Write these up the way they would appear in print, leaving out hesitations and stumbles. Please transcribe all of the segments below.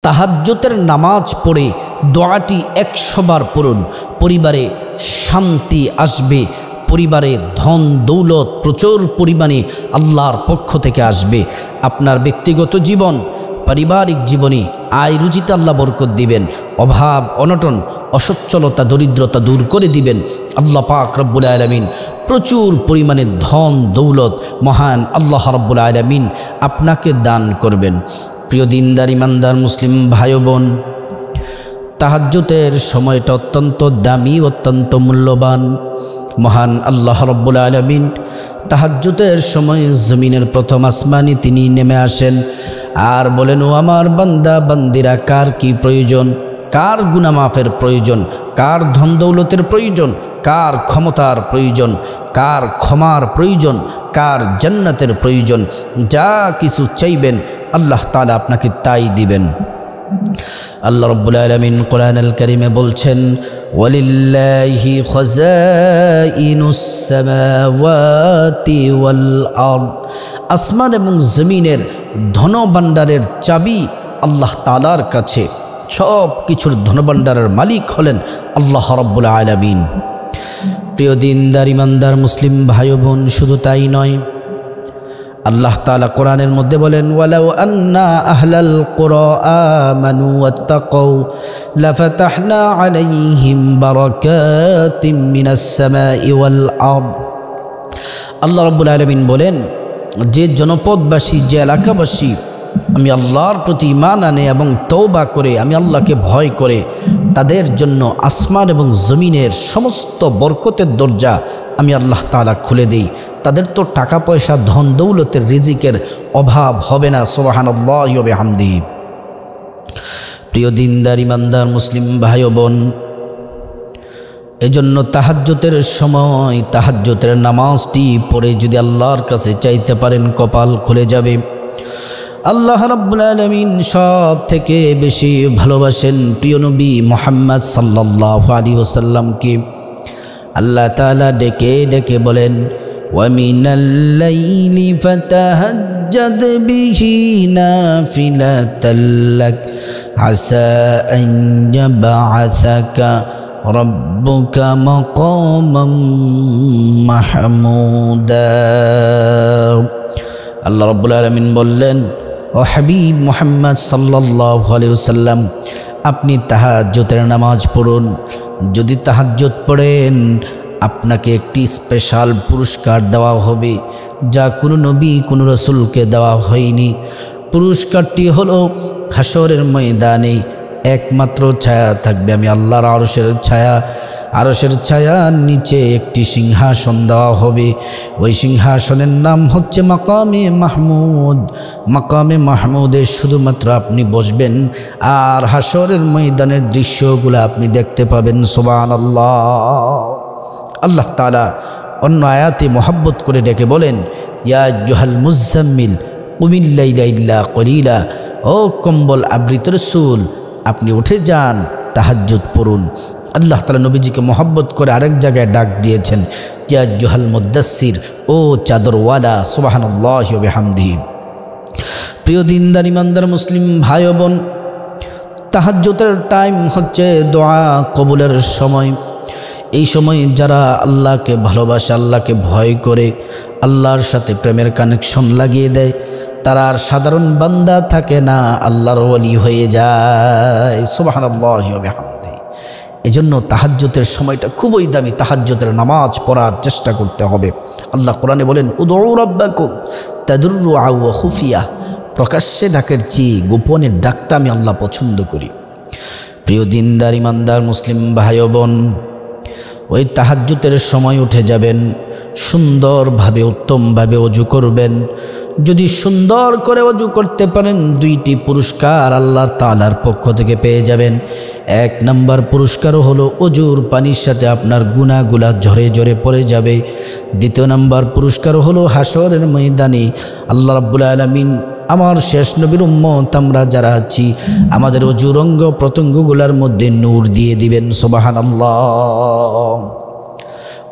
তাহাজ্জুদের নামাজ পড়ে দোয়াটি 100 বার পড়ুন। পরিবারে শান্তি আসবে, পরিবারে ধন দৌলত প্রচুর পরিমাণে আল্লাহর পক্ষ থেকে আসবে। আপনার ব্যক্তিগত জীবন, পারিবারিক জীবনে আয় রুজিতে আল্লাহ বরকত দিবেন। অভাব অনটন অসচ্ছলতা দরিদ্রতা দূর করে দিবেন আল্লাহ পাক রব্বুল আলামিন। প্রচুর পরিমাণে ধন দৌলত মহান আল্লাহ রব্বুল আলামিন আপনাকে দান করবেন। প্রিয় দিনদার ইমানদার মুসলিম ভাই বোন, তাহাজ্জুদের সময়টা অত্যন্ত দামি, অত্যন্ত মূল্যবান। মহান আল্লাহ রব্বুল আলামিন তাহাজ্জুদের সময় জমিনের প্রথম আসমানে তিনি নেমে আসেন আর বলেন, ও আমার বান্দা বান্দিরা, কার কি প্রয়োজন, কার গুনাহ মাফের প্রয়োজন, কার ধন দৌলতের প্রয়োজন, কার ক্ষমতার প্রয়োজন, কার ক্ষমার প্রয়োজন, কার জান্নাতের প্রয়োজন, যা কিছু চাইবেন আল্লাহ তাআলা আপনাকে তাই দিবেন। আল্লাহ রাব্বুল আলামিন কোরআনুল কারীমে বলছেন, ওয়ালিল্লাহি খাযাইনুস সামাওয়াতি ওয়াল আরদ। আসমান এবং জমিনের ধনভাণ্ডারের চাবি আল্লাহ তাআলার কাছে। সব কিছুর ধনভাণ্ডারের মালিক হলেন আল্লাহ রাব্বুল আলামিন। প্রিয় দিনদার ইমানদার মুসলিম ভাই বোন, শুধু তাই নয়, আল্লাহ তাআলা কোরআনের মধ্যে বলেন, ওয়ালাউ আন্না আহলাল কুরা আমানু ওয়াত্তাকাউ লাফাতাহনা আলাইহিম বারাকাতিম মিনাস সামাই ওয়াল আরদ। আল্লাহ রাব্বুল আলামিন বলেন, যে জনপদবাসী, যে এলাকাবাসী আমি আল্লাহর প্রতি ঈমান আনে এবং তওবা করে, আমি আল্লাহকে ভয় করে, তাদের জন্য আসমান এবং জমিনের সমস্ত বরকতের দরজা আমি আল্লাহ তাআলা খুলে দেই। তাদের তো টাকা পয়সা ধন দৌলতের রিজিকের অভাব হবে না। সুবহানাল্লাহি ওয়া বিহামদিহি। প্রিয় দিনদার ইমানদার মুসলিম ভাই বোন, এজন্য তাহাজ্জুদের সময় তাহাজ্জুদের নামাজটি পড়ে যদি আল্লাহর কাছে চাইতে পারেন, কপাল খুলে যাবে। আল্লাহ রাব্বুল আলামিন সব থেকে বেশি ভালোবাসেন প্রিয় নবী মুহাম্মদ সাল্লাল্লাহু আলাইহি ওয়াসাল্লামকে। আল্লাহ তাআলা ডেকে ডেকে বলেন, ওয়ামিনাল লাইলি ফাতাহাজ্জাদ বিহি নাফিলাতাল লাক আসা আন ইয়াবআসাকা রাব্বুকা মাকামান মাহমুদা। আল্লাহ রাব্বুল আলামিন বললেন, ও হাবিব মুহাম্মদ সাল্লাল্লাহু আলাইহি ওয়াসাল্লাম, আপনি তাহাজ্জুদের নামাজ পড়ুন। যদি তাহাজ্জুদ পড়েন, আপনাকে একটি স্পেশাল পুরস্কার দেওয়া হবে, যা কোনো নবী কোনো রাসূলকে দেওয়া হয়নি। পুরস্কারটি হলো হাসরের ময়দানে একমাত্র ছায়া থাকবে, আমি আল্লাহর আরশের ছায়া। আরশের ছায়ার নিচে একটি সিংহাসন দেওয়া হবে। ওই সিংহাসনের নাম হচ্ছে মাকামে মাহমুদ। মাকামে মাহমুদে শুধুমাত্র আপনি বসবেন আর হাসরের ময়দানের দৃশ্যগুলো আপনি দেখতে পাবেন। সুবহানাল্লাহ। আল্লাহ তাআলা অন্য আয়াতে মোহাব্বত করে ডেকে বলেন, ইয়া আইয়ুহাল মুযাম্মিল কুমিল লাইলা ইল্লা কলিলা। ও কম্বল আবৃত রাসূল, আপনি উঠে যান, তাহাজ্জুদ পড়ুন। আল্লাহ তাআলা নবীজিকে মোহাব্বত করে আরেক জায়গায় ডাক দিয়েছেন, ইয়া আইয়ুহাল মুদ্দাসসির, ও চাদরওয়ালা। সুবহানাল্লাহি ওয়া বিহামদিহি। প্রিয় দিনদার ইমানদার মুসলিম ভাই বোন, তাহাজ্জুদের টাইম হচ্ছে দোয়া কবুলের সময়। এই সময় যারা আল্লাহকে ভালোবাসে, আল্লাহকে ভয় করে, আল্লাহর সাথে প্রেমের কানেকশন লাগিয়ে দেয়, তারা আর সাধারণ বান্দা থাকে না, আল্লাহর ওলি হয়ে যায়। সুবহানাল্লাহি ওয়া বিহামদিহি। এজন্য তাহাজ্জুদের সময়টা খুবই দামি। তাহাজ্জুদের নামাজ পড়ার চেষ্টা করতে হবে। আল্লাহ কোরআনে বলেন, উদউ রাব্বাকুম তাদররুআ ওয়া খুফিয়া। প্রকাশ্যে ডাকের চেয়ে গোপনে ডাকটা আমি আল্লাহ পছন্দ করি। প্রিয় দিনদার ইমানদার মুসলিম ভাই বোন, ওই তাহাজ্জুদের সময় উঠে যাবেন, সুন্দরভাবে উত্তমভাবে ওযু করবেন। যদি সুন্দর করে ওযু করতে পারেন, দুইটি পুরস্কার আল্লাহ তাআলার পক্ষ থেকে পেয়ে যাবেন। এক নম্বর পুরস্কার হলো ওযুর পানির সাথে আপনার গুনাহগুলা ঝরে ঝরে পড়ে যাবে। দ্বিতীয় নম্বর পুরস্কার হলো হাসরের ময়দানে আল্লাহ রাব্বুল আলামিন আমার শেষ নবীর উম্মত আমরা যারা আছি, আমাদের ওযুর অঙ্গ প্রত্যঙ্গগুলোর মধ্যে নূর দিয়ে দিবেন। সুবহানাল্লাহ।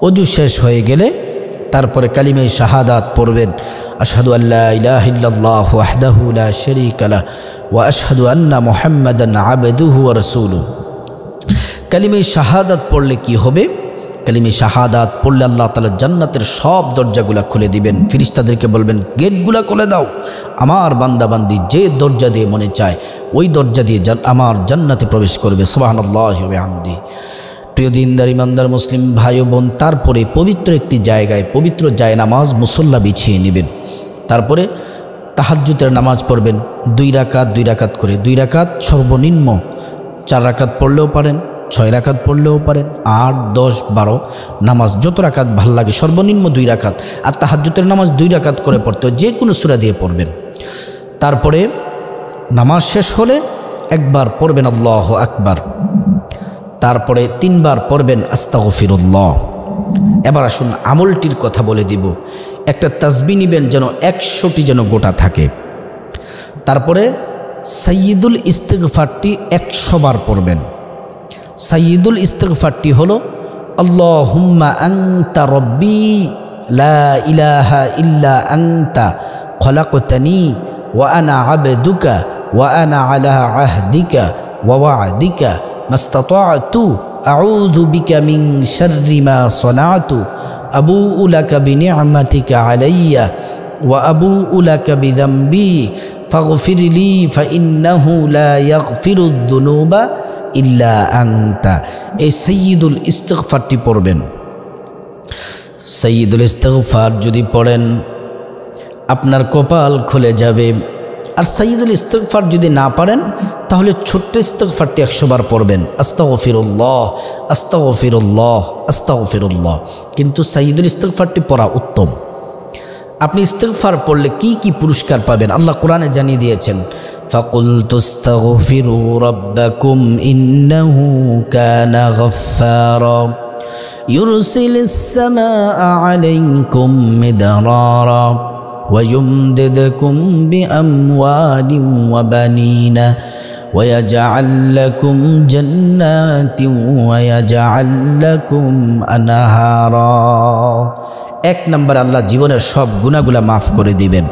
ওযু শেষ হয়ে গেলে তারপরে কালিমে শাহাদাত পড়বেন, আশহাদু আল্লা ইলাহা ইল্লাল্লাহু ওয়াহদাহু লা শারীকা লাহু ওয়া আশহাদু আন্না মুহাম্মাদান আবদুহু ওয়া রাসূলুহু। কালিমে শাহাদাত পড়লে কি হবে? কালিমে শাহাদাত পড়লে আল্লাহ তাআলা জান্নাতের সব দরজাগুলা খুলে দিবেন। ফেরেশতাদেরকে বলবেন, গেটগুলা খুলে দাও, আমার বান্দাবান্দি যে দরজা দিয়ে মনে চায় ওই দরজা দিয়ে আমার জান্নাতে প্রবেশ করবে। সুবহানাল্লাহি ওয়া বিহামদিহি। প্রিয় দিনদার ইমানদার মুসলিম ভাই ও বোন, তারপরে পবিত্র একটি জায়গায় পবিত্র জায়নামাজ মুসল্লা বিছিয়ে নেবেন। তারপরে তাহাজ্জুদের নামাজ পড়বেন 2 রাকাত 2 রাকাত করে, 2 রাকাত সর্বনিম্ন, 4 রাকাত পড়লেও পারেন, 6 রাকাত পড়লেও পারেন, 8, 10, 12 নামাজ যত রাকাত ভাল লাগে, সর্বনিম্ন 2 রাকাত। আর তাহাজ্জুদের নামাজ 2 রাকাত করে পড়তে হয়, যে কোনো সূরা দিয়ে পড়বেন। তারপরে নামাজ শেষ হলে একবার পড়বেন আল্লাহু আকবার, তারপরে 3 বার পড়বেন আস্তাগফিরুল্লাহ। এবার আসুন আমলটির কথা বলে দিব। একটা তাসবিহ নেবেন যেন 100টি যেন গোটা থাকে। তারপরে সাইয়্যিদুল ইস্তিগফারটি 100 বার পড়বেন। সাইয়্যিদুল ইস্তিগফারটি হলো আল্লাহুম্মা আনতা রব্বি লা ইলাহা ইল্লা আনতা খলাকতানি ওয়া আনা আবদুকা ওয়া আনা আলা আহদিকা ওয়া ওয়া'দিকা মাস্তাতা'তু আউযু বিকা মিন শাররি মা সানা'তু আবুউ লাকা বিনি'মাতিকা আলাইয়া ওয়া আবুউ লাকা বিযামবি ফাগফির লি ফাইন্নাহু লা ইয়াগফিরুদ যুনুবা ইল্লা আনতা। এই সাইয়্যিদুল ইস্তিগফারটি পড়বেন। সাইয়্যিদুল ইস্তিগফার যদি পড়েন আপনার কপাল খুলে যাবে। আর সাইয়্যিদুল ইস্তিগফার যদি না পারেন তাহলে ছোট্ট ইস্তিগফারটি 100 বার পড়বেন, আস্তাগফিরুল্লাহ আস্তাগফিরুল্লাহ আস্তাগফিরুল্লাহ। কিন্তু সাইয়্যিদুল ইস্তিগফারটি পড়া উত্তম। আপনি ইস্তিগফার পড়লে কি কি পুরস্কার পাবেন আল্লাহ কোরআনে জানিয়ে দিয়েছেন। فَقُلْتُ اسْتَغْفِرُوا رَبَّكُمْ إِنَّهُ كَانَ غَفَّارًا يُرْسِلِ السَّمَاءَ عَلَيْكُمْ مِدْرَارًا وَيُمْدِدْكُمْ بِأَمْوَالٍ وَبَنِينَ وَيَجْعَلْ لَكُمْ جَنَّاتٍ وَيَجْعَلْ لَكُمْ أَنْهَارًا। 1 নম্বর আল্লাহ জীবনের সব গুনাহগুলা মাফ করে দিবেন।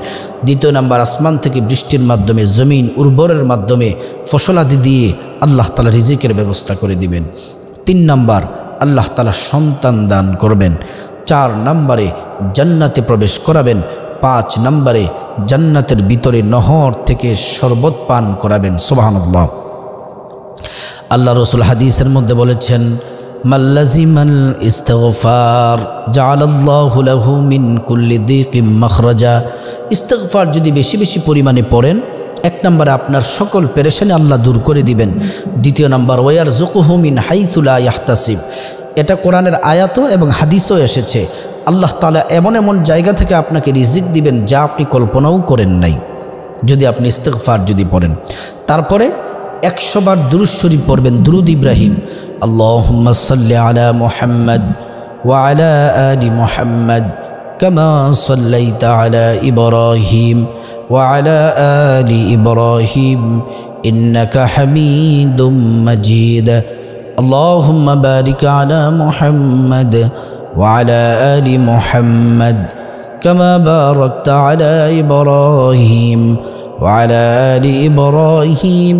2 নম্বর আসমান থেকে বৃষ্টির মাধ্যমে, জমিন উর্বরের মাধ্যমে ফসলাদি দিয়ে আল্লাহ তাআলা রিজিকের ব্যবস্থা করে দিবেন। 3 নম্বর আল্লাহ তাআলা সন্তান দান করবেন। 4 নম্বরে জান্নাতে প্রবেশ করাবেন। 5 নম্বরে জান্নাতের ভিতরে নহর থেকে শরবত পান করাবেন। সুবহানাল্লাহ। আল্লাহ রাসূল হাদিসের মধ্যে বলেছেন, মাল্লাজিমাল ইস্তিগফার জাআলাল্লাহু লাহু মিন কুল্লি দিকিম মাখরাজা। ইস্তিগফার যদি বেশি বেশি পরিমাণে পড়েন, 1 নম্বরে আপনার সকল পেরেশানি আল্লাহ দূর করে দিবেন। 2 নম্বর ওয়ারযুকুহু মিন হাইসু লা ইয়াহতাসিব। এটা কোরআনের আয়াতও এবং হাদিসও এসেছে। আল্লাহ তাআলা এমন এমন জায়গা থেকে আপনাকে রিজিক দিবেন যা আপনি কল্পনাও করেন নাই, যদি আপনি ইস্তিগফার যদি পড়েন। তারপরে 100 বার দুরূদ শরীফ পড়বেন, দুরূদ ইব্রাহিম। আল্লাহুম্মা সাল্লি আলা মুহাম্মাদ ওয়া আলা আলি মুহাম্মাদ কামা সাল্লাইতা আলা ইব্রাহিম ওয়া আলা আলি ইব্রাহিম ইন্নাকা হামিদুম মাজিদ। আল্লাহুম্মা বারিক আলা মুহাম্মাদ ওয়া আলা আলি মুহাম্মাদ কামা বারাকতা আলা ইব্রাহিম ওয়া আলা আলি ইব্রাহিম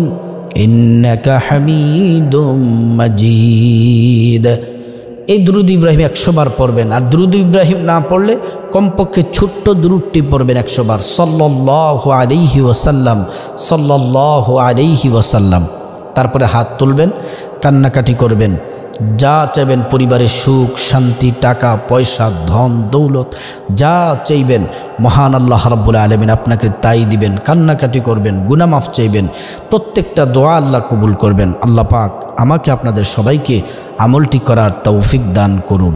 ইন্নাকা হামিদুম মাজিদ। এই দুরূদ ইব্রাহিম 100 বার পড়বেন। আর দুরূদ ইব্রাহিম না পড়লে কমপক্ষে ছোট্ট দুরূদটি পড়বেন 100 বার, সাল্লাল্লাহু আলাইহি ওয়াসাল্লাম সাল্লাল্লাহু আলাইহি ওয়াসাল্লাম। তারপরে হাত তুলবেন, কান্নাকাটি করবেন, যা চাইবেন পরিবারের সুখ শান্তি, টাকা পয়সা, ধন দৌলত যা চাইবেন মহান আল্লাহ রাব্বুল আলামিন আপনাকে তাই দিবেন। কান্নাকাটি করবেন, গুনাহ মাফ চাইবেন, প্রত্যেকটা দোয়া আল্লাহ কবুল করবেন। আল্লাহ পাক আমাকে আপনাদের সবাইকে আমলটি করার তৌফিক দান করুন।